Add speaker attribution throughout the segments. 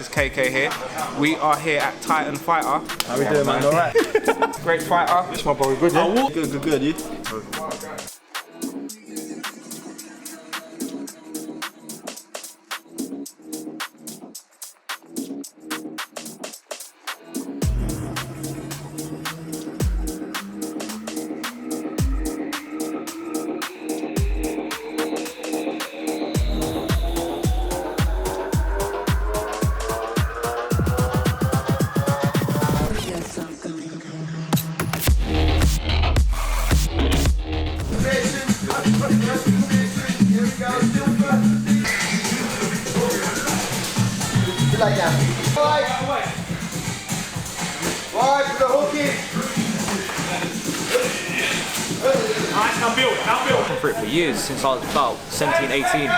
Speaker 1: it's KK here. We are here at Titan Fighter.
Speaker 2: How we doing, man? Alright?
Speaker 1: Great fighter.
Speaker 2: It's my boy, good, yeah? Good, you?
Speaker 3: Like that. Wide for the hooky.
Speaker 4: Now build. I've been for it for years, since I was about 17, 18,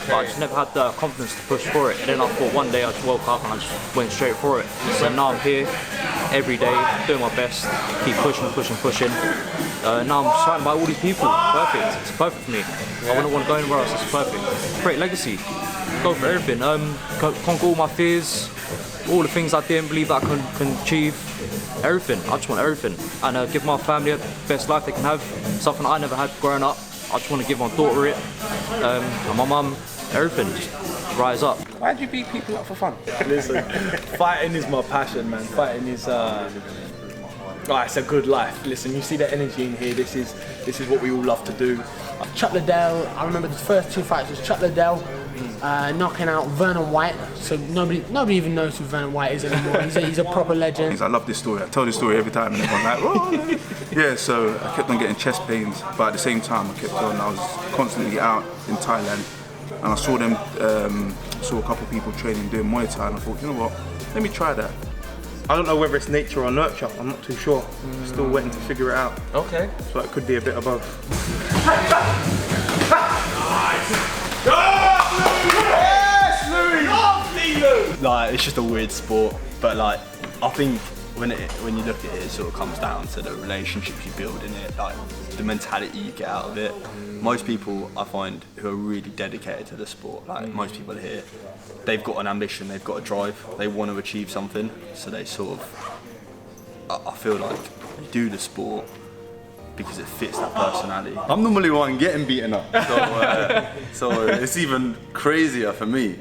Speaker 4: but I just never had the confidence to push for it. And then I thought one day I just woke up and I just went straight for it. So now I'm here every day, doing my best, keep pushing. Now I'm surrounded by all these people. Perfect. It's perfect for me. I wouldn't want to go anywhere else. It's perfect. Great legacy. Go for everything. Conquer all my fears, all the things I didn't believe that I can achieve. Everything. I just want everything. And give my family the best life they can have. Something I never had growing up. I just want to give my daughter it. And my mum, everything. Just rise up.
Speaker 1: Why do you beat people up for fun?
Speaker 2: Listen, fighting is my passion, man. Fighting is it's a good life. Listen, you see the energy in here. This is what we all love to do.
Speaker 5: Chuck Liddell, I remember the first two fights was Chuck Liddell knocking out Vernon White. So nobody even knows who Vernon White is anymore. He's a proper legend.
Speaker 6: I love this story. I tell this story every time and everyone's like, oh. Yeah, so I kept on getting chest pains, but at the same time I was constantly out in Thailand, and I saw a couple of people training doing Muay Thai, and I thought, you know what, let me try that.
Speaker 7: I don't know whether it's nature or nurture, I'm not too sure. Still waiting to figure it out.
Speaker 1: Okay.
Speaker 7: So it could be a bit of both.
Speaker 2: Like, it's just a weird sport, but like, I think when you look at it, it sort of comes down to the relationships you build in it, like the mentality you get out of it. Most people I find who are really dedicated to the sport, like most people here, they've got an ambition, they've got a drive, they want to achieve something, so they sort of, I feel like they do the sport because it fits that personality.
Speaker 8: I'm normally one getting beaten up, so it's even crazier for me.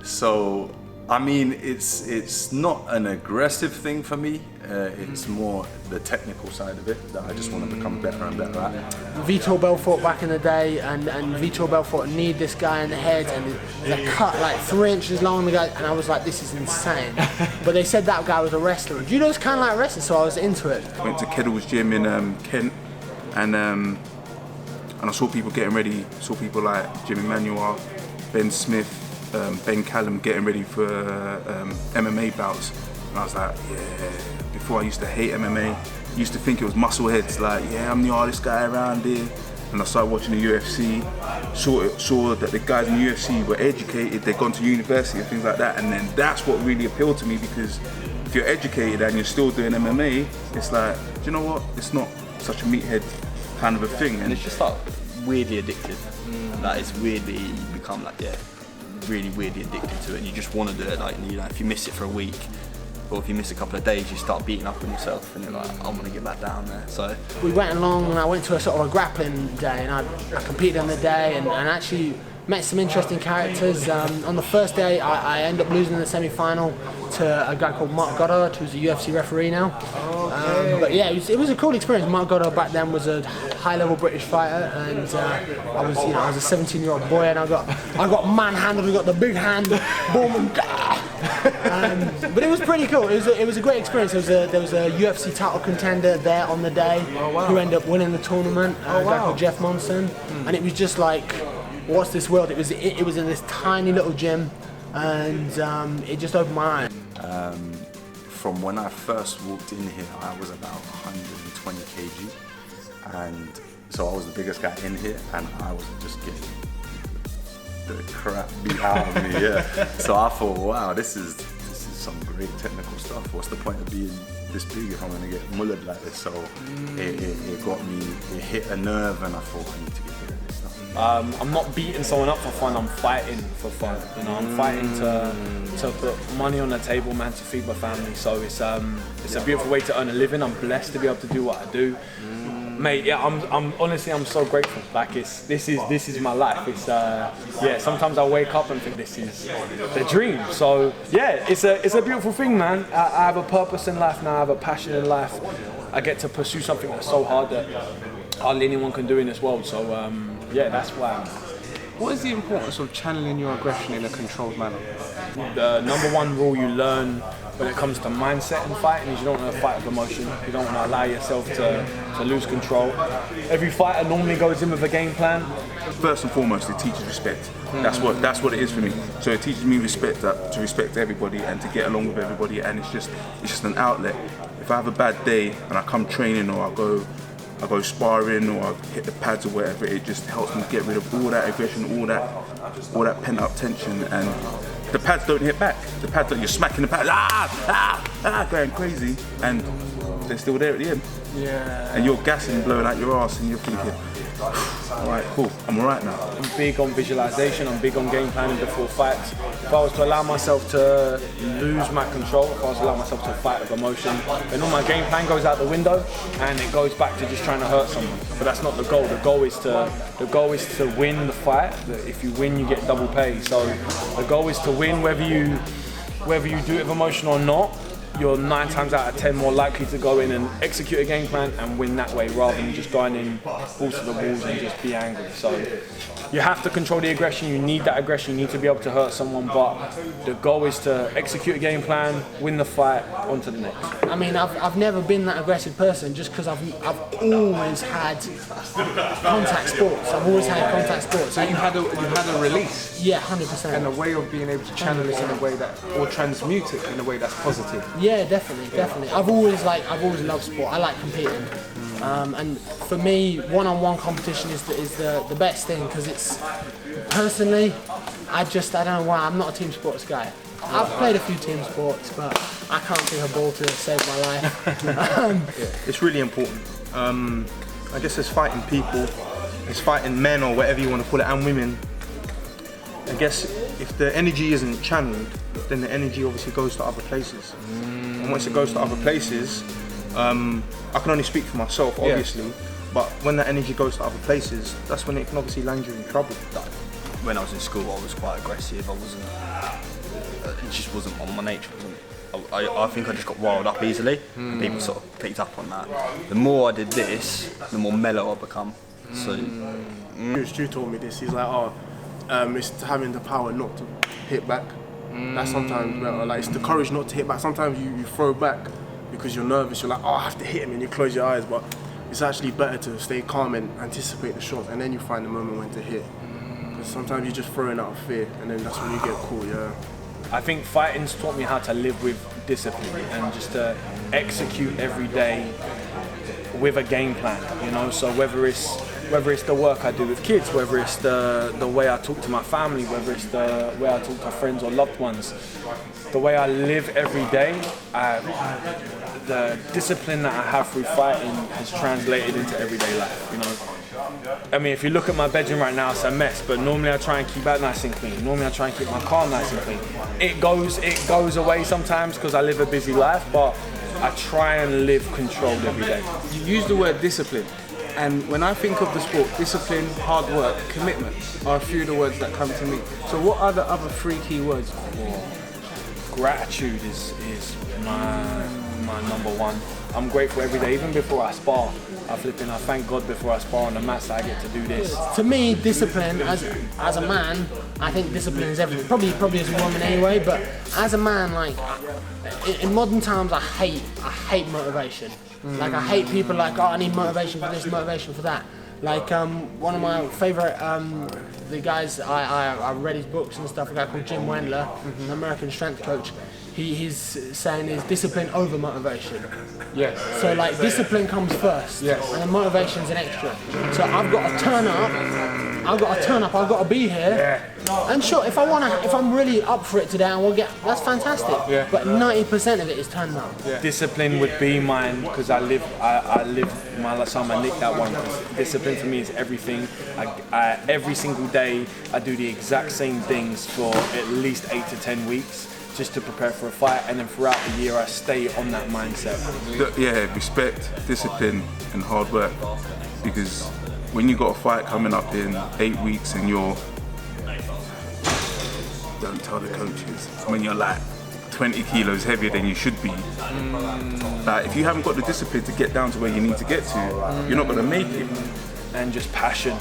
Speaker 8: So I mean, it's not an aggressive thing for me. It's more the technical side of it that I just want to become better and better at.
Speaker 5: Vitor Belfort back in the day, and Vitor Belfort kneed this guy in the head, and there's a cut like 3 inches long. The guy, and I was like, this is insane. But they said that guy was a wrestler. Judo's kind of like wrestling, so I was into it.
Speaker 6: Went to Kettle's gym in Kent, and I saw people getting ready. Saw people like Jimmy Manuel, Ben Smith, Ben Callum getting ready for MMA bouts. And I was like, yeah. Before I used to hate MMA, used to think it was muscle heads, like, yeah, I'm the hardest guy around here. And I started watching the UFC, saw that the guys in the UFC were educated, they'd gone to university and things like that. And then that's what really appealed to me, because if you're educated and you're still doing MMA, it's like, do you know what? It's not such a meathead kind of a thing.
Speaker 2: And it's just like weirdly addictive. Like, it's weirdly, you become like, really weirdly addicted to it, and you just want to do it. Like, you know, if you miss it for a week, or if you miss a couple of days, you start beating up on yourself, and you're like, I want to get back down there. So
Speaker 5: we went along, and I went to a sort of a grappling day, and I competed on the day, and actually met some interesting characters. On the first day, I ended up losing in the semi-final to a guy called Mark Goddard, who's a UFC referee now. But yeah, it was a cool experience. Mark Goddard back then was a high-level British fighter, and I was a 17-year-old boy, and I got manhandled. We got the big hand, boom, and but it was pretty cool. It was a great experience. There was a UFC title contender there on the day who ended up winning the tournament. A guy called Jeff Monson, and it was just like, what's this world? It was in this tiny little gym, and it just opened my eyes.
Speaker 8: From when I first walked in here, I was about 120 kg, and so I was the biggest guy in here, and I was just getting the crap beat out of me. Yeah. So I thought, wow, this is some great technical stuff. What's the point of being this big if I'm gonna get mullered like this? So it got me, it hit a nerve, and I thought, I need to get rid of this stuff.
Speaker 9: I'm not beating someone up for fun, I'm fighting for fun. You know, I'm fighting to put money on the table, man, to feed my family. So it's a beautiful way to earn a living. I'm blessed to be able to do what I do. Mate, yeah, I'm honestly, I'm so grateful. Like this is my life. It's yeah, sometimes I wake up and think this is the dream. So yeah, it's a beautiful thing, man. I have a purpose in life now, I have a passion in life. I get to pursue something that's so hard that hardly anyone can do in this world. So yeah, that's why.
Speaker 1: What is the importance of channeling your aggression in a controlled manner?
Speaker 9: The number one rule you learn when it comes to mindset and fighting is you don't want to fight with emotion. You don't want to allow yourself to lose control. Every fighter normally goes in with a game plan.
Speaker 6: First and foremost, it teaches respect. That's what it is for me. So it teaches me respect, to respect everybody and to get along with everybody. And it's just an outlet. If I have a bad day and I come training or I go sparring or I hit the pads or whatever, it just helps me get rid of all that aggression, all that pent up tension, and the pads don't hit back. The pads don't, you're smacking the pads, going crazy, and they're still there at the end.
Speaker 9: Yeah.
Speaker 6: And you're gassing, blowing out your ass, and you're thinking, all right, cool, I'm all right now.
Speaker 9: I'm big on visualization, I'm big on game planning before fights. If I was to allow myself to lose my control, if I was to allow myself to fight with emotion, then all my game plan goes out the window and it goes back to just trying to hurt someone. But that's not the goal. The goal is to win the fight. If you win, you get double pay. So the goal is to win, whether you do it with emotion or not. You're 9 times out of 10 more likely to go in and execute a game plan and win that way, rather than just going in balls to the walls and just be angry. So you have to control the aggression. You need that aggression. You need to be able to hurt someone, but the goal is to execute a game plan, win the fight, on to the next.
Speaker 5: I mean, I've never been that aggressive person, just because I've always had contact sports. I've always had contact sports.
Speaker 1: So you had a release.
Speaker 5: Yeah, 100%.
Speaker 1: And a way of being able to channel it in a way that, or transmute it in a way that's positive.
Speaker 5: Yeah, definitely. I've always loved sport. I like competing, and for me, one-on-one competition is the best thing, because it's personally, I don't know why I'm not a team sports guy. I've played a few team sports, but I can't kick a ball to save my life.
Speaker 7: It's really important. I guess it's fighting people, it's fighting men or whatever you want to call it, and women. I guess if the energy isn't channeled, then the energy obviously goes to other places. And once it goes to other places, I can only speak for myself, obviously, but when that energy goes to other places, that's when it can obviously land you in trouble.
Speaker 2: When I was in school, I was quite aggressive. It just wasn't on my nature. I think I just got riled up easily, and people sort of picked up on that. The more I did this, the more mellow I become. So,
Speaker 10: Stu told me this. He's like, it's having the power not to hit back. That's sometimes better. Like, it's the courage not to hit back. Sometimes you throw back because you're nervous. You're like, I have to hit him, and you close your eyes. But it's actually better to stay calm and anticipate the shot, and then you find the moment when to hit. Because sometimes you're just throwing out of fear, and then that's when you get caught. Yeah.
Speaker 9: I think fighting's taught me how to live with discipline and just to execute every day with a game plan. You know, so whether it's the work I do with kids, whether it's the way I talk to my family, whether it's the way I talk to friends or loved ones, the way I live every day, the discipline that I have through fighting has translated into everyday life, you know. I mean, if you look at my bedroom right now, it's a mess, but normally I try and keep that nice and clean. Normally I try and keep my car nice and clean. It goes away sometimes because I live a busy life, but I try and live controlled every day.
Speaker 1: You use the word discipline. And when I think of the sport, discipline, hard work, commitment are a few of the words that come to me. So what are the other 3 key words?
Speaker 9: Gratitude is my number one. I'm grateful every day, even before I spar. I thank God before I spar on the mats that I get to do this.
Speaker 5: To me, discipline, as a man, I think discipline is everything. Probably as a woman anyway, but as a man, like, in modern times, I hate motivation. Like, I hate people like, I need motivation for this, motivation for that. Like, one of my favourite, the guys, I read his books and stuff, a guy called Jim Wendler, an American strength coach. He's saying is discipline over motivation.
Speaker 1: Yes.
Speaker 5: So, like, discipline comes first,
Speaker 1: yes,
Speaker 5: and then motivation's an extra. So I've got to turn up I've got to turn up, I've got to be here. And sure, if I'm really up for it today, that's fantastic. But 90% of it is turning up.
Speaker 9: Discipline would be mine because I live my last time I nicked that one. Discipline for me is everything. Every single day I do the exact same things for at least 8 to 10 weeks just to prepare for a fight, and then throughout the year I stay on that mindset.
Speaker 6: Yeah, respect, discipline and hard work, because when you got a fight coming up in 8 weeks and don't tell the coaches, when you're like 20 kilos heavier than you should be, like if you haven't got the discipline to get down to where you need to get to, you're not going to make it.
Speaker 9: And just passion.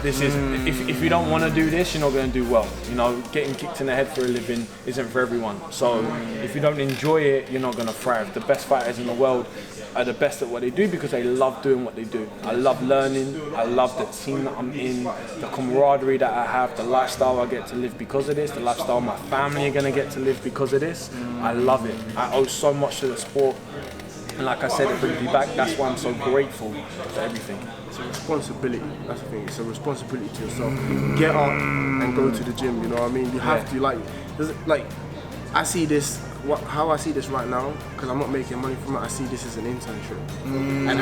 Speaker 9: This is, if you don't want to do this, you're not going to do well. You know, getting kicked in the head for a living isn't for everyone. So if you don't enjoy it, you're not going to thrive. The best fighters in the world are the best at what they do because they love doing what they do. I love learning, I love the team that I'm in, the camaraderie that I have, the lifestyle I get to live because of this, the lifestyle my family are going to get to live because of this. I love it. I owe so much to the sport. And like I said, it brings me back. That's why I'm so grateful for everything.
Speaker 10: It's a responsibility. That's the thing. It's a responsibility to yourself. Get up and go to the gym. You know what I mean? You have to like. I see this. How I see this right now, because I'm not making money from it. I see this as an internship. And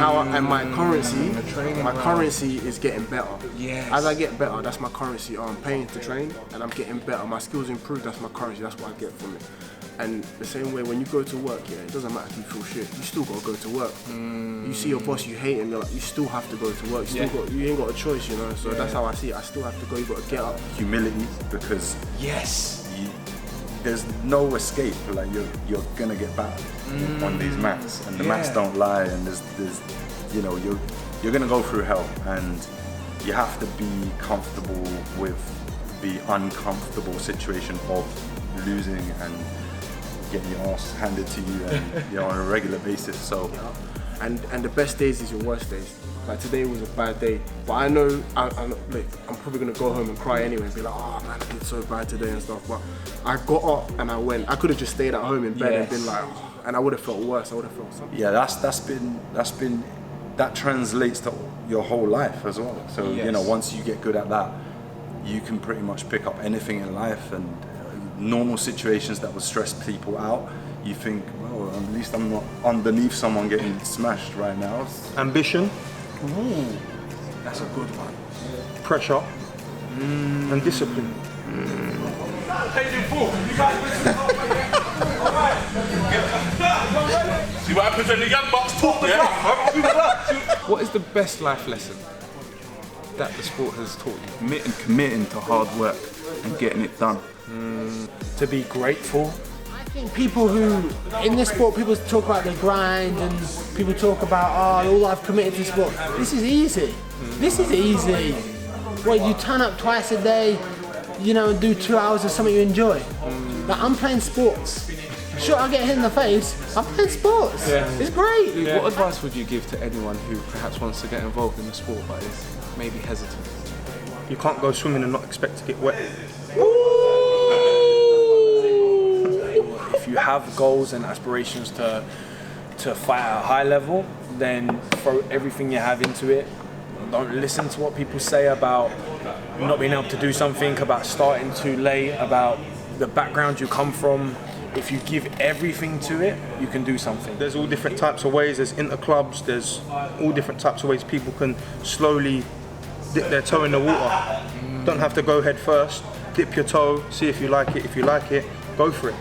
Speaker 10: my currency is getting better.
Speaker 1: Yes.
Speaker 10: As I get better, that's my currency. I'm paying to train, and I'm getting better. My skills improve. That's my currency. That's what I get from it. And the same way when you go to work, it doesn't matter if you feel shit, you still gotta go to work. You see your boss, you hate him, you're like, you still have to go to work. You ain't got a choice, you know. So that's how I see it. I still have to go. You gotta get up.
Speaker 8: Humility, because there's no escape. Like you're gonna get battered on these mats, and the mats don't lie. And there's you're gonna go through hell, and you have to be comfortable with the uncomfortable situation of losing and getting your ass handed to you, and on a regular basis. So,
Speaker 10: and the best days is your worst days. Like today was a bad day, but I know I'm probably gonna go home and cry anyway and be like, oh man, I did so bad today and stuff. But I got up and I went. I could have just stayed at home in bed and been like, and I would have felt worse. I would have felt something.
Speaker 8: Yeah, that translates to your whole life as well. So once you get good at that, you can pretty much pick up anything in life. And normal situations that would stress people out, you think, well, at least I'm not underneath someone getting smashed right now.
Speaker 7: Ambition.
Speaker 1: Ooh, that's a good one.
Speaker 7: Pressure. And discipline.
Speaker 6: See what happens when the young bucks talk,
Speaker 1: What is the best life lesson that the sport has taught you?
Speaker 6: Committing to hard work and getting it done.
Speaker 9: To be grateful.
Speaker 5: I think people who, in this sport, people talk about the grind and people talk about, all I've committed to sport. This is easy. This is easy. Well, you turn up twice a day, and do 2 hours of something you enjoy. Like, I'm playing sports. Sure, I get hit in the face. I'm playing sports. It's great.
Speaker 1: What advice would you give to anyone who perhaps wants to get involved in the sport but is maybe hesitant?
Speaker 7: You can't go swimming and not expect to get wet.
Speaker 9: If you have goals and aspirations to fight at a high level, then throw everything you have into it. Don't listen to what people say about not being able to do something, about starting too late, about the background you come from. If you give everything to it, you can do something.
Speaker 7: There's all different types of ways. There's inter-clubs. There's all different types of ways people can slowly dip their toe in the water. Don't have to go head first. Dip your toe, see if you like it. If you like it, go for it.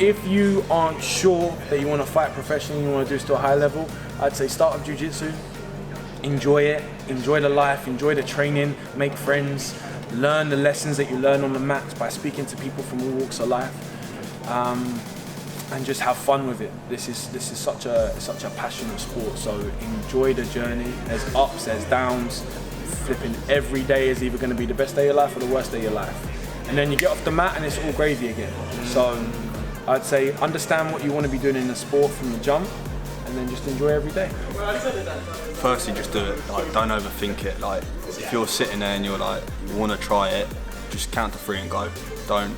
Speaker 9: If you aren't sure that you want to fight professionally, you want to do this to a high level, I'd say start with jiu-jitsu. Enjoy it, enjoy the life, enjoy the training, make friends, learn the lessons that you learn on the mats by speaking to people from all walks of life, and just have fun with it. This is such a passionate sport. So enjoy the journey. There's ups, there's downs. Flipping every day is either going to be the best day of your life or the worst day of your life. And then you get off the mat and it's all gravy again. So I'd say understand what you want to be doing in the sport from the jump, and then just enjoy every day.
Speaker 2: Firstly, just do it. Like, don't overthink it. Like, if you're sitting there and you're like, you want to try it, just count to 3 and go. Don't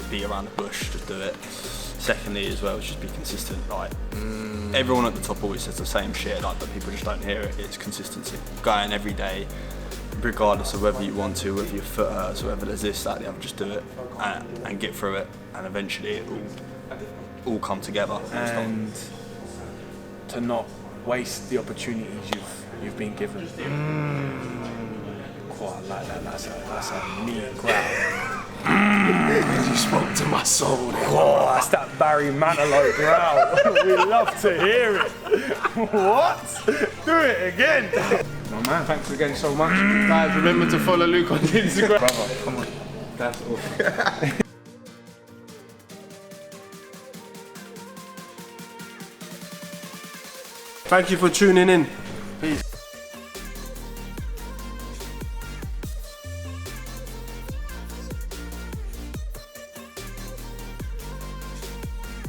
Speaker 2: beat around the bush. Just do it. Secondly, as well, just be consistent. Like, everyone at the top always says the same shit, but people just don't hear it. It's consistency. Go in every day, regardless of whether you want to, whether your foot hurts, whether there's this, that, the other, just do it and get through it, and eventually it will all come together.
Speaker 9: And to not waste the opportunities you've been given. Quite like that. That's a neat growl.
Speaker 10: You spoke to my soul.
Speaker 9: Oh, that's that Barry Manilow growl. We love to hear it. What? Do it again.
Speaker 10: My man, thanks again so much. Guys, remember to follow Luke on Instagram.
Speaker 1: Brother, come on. That's awesome.
Speaker 10: Thank you for tuning in.